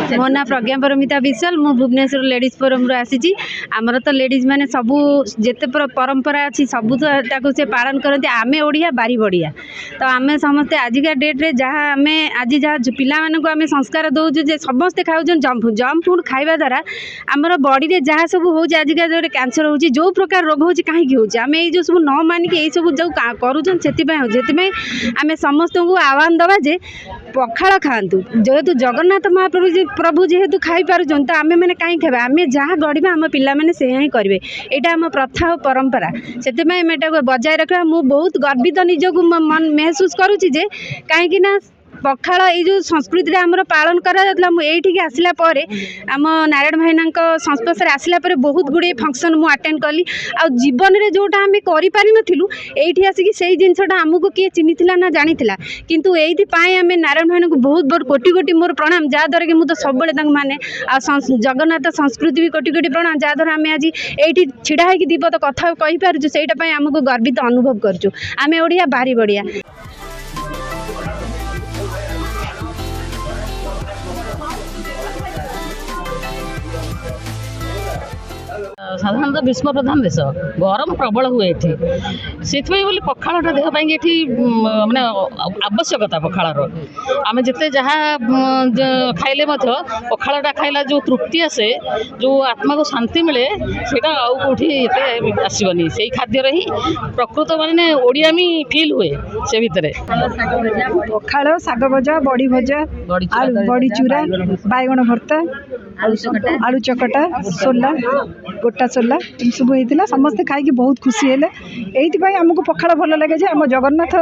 मो ना प्रज्ञा परमिता विशाल मु भुवनेश्वर लेडीज फोरम रो आसी आमर तो लेडीज माने सबू जेते परंपरा अच्छी सबू तो से पालन करते आमे ओडिया बारी बढ़िया तो आमे समस्ते आजिका डेट रे जहाँ आमे आज जहाँ पिला मानक आमे संस्कार दउजु जे समस्ते खाउजन जंक फूड खाइबा द्वारा आमर बॉडी रे जहाँ सब होउछ आजिका जो कैंसर होउछ जो प्रकार रोग होउछ काहे कि होउछ आमे ए जो सब न मानिक ए सब जो करूछन सेति पय जेति आमे समस्त को आह्वान दबा जे पखाड़ खातु जेहेतु जगन्नाथ महाप्रभु प्रभु जेहेतु खाई पारुछन तो आमे मैंने कहीं खावा आमे जहाँ गढ़ा आम पिला मैंने से ही करेंगे यहाँ आम प्रथा और परंपरा से बजाय रखा मु बहुत गर्वित निजक मन महसूस करुच्ची जे कहीं पखाड़ ये संस्कृति आमर पालन कराठी आसला आम नारायण भाईना संस्पर्श आसला बहुत गुड़े फंक्शन मुझे अटेंड कली आ जीवन में जोटा आम करूँ ये आसिक से जिनसा आमको किए चिन्ही ना जानी किंतु ये आम नारायण भाईना को बहुत बहुत कोटि कोटि मोर प्रणाम जहाँद्वारा कि मुझे सब माने जगन्नाथ संस्कृति भी कोटि कोटि प्रणाम जहाँद्वारा आम आज ये छिड़ा होगी दीपद कथा कहीपरचु से आमको गर्वित अनुभव करूँ आम ओडिया बारी बढ़िया। साधारणतः विश्व प्रधान देश गरम प्रबल हुए से पखाड़ा देहपाई मानने आवश्यकता पखाड़ आम जिते जहाँ खाइले पखाड़ा खाइला जो तृप्ति आसे जो आत्मा को शांति मिले से आउटी आसबनी से खाद्य ही प्रकृत मानने ओडियामी फिल हुए से भितर पखाड़ शाग भजा बड़ी भजा बड़ी चूरा बैगण भर्ता आलू चकटा सोला गोटा सोला सब होता समस्ते खाई बहुत खुशी हेले यही आमको पखाड़ भल लगे जे आम जगन्नाथ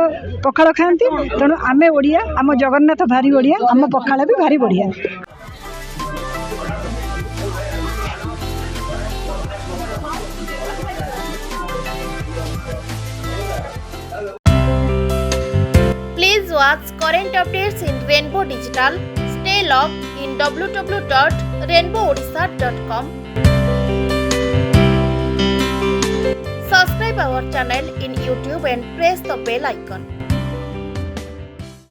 पखाड़ खाती तेणु आमे ओडिया आम जगन्नाथ भारी बढ़िया आम पखाड़ भी भारी बढ़िया। Please watch current updates in Rainbow Digital. Stay logged in www.rainbowodisha.com. Subscribe our channel in YouTube and press the bell icon.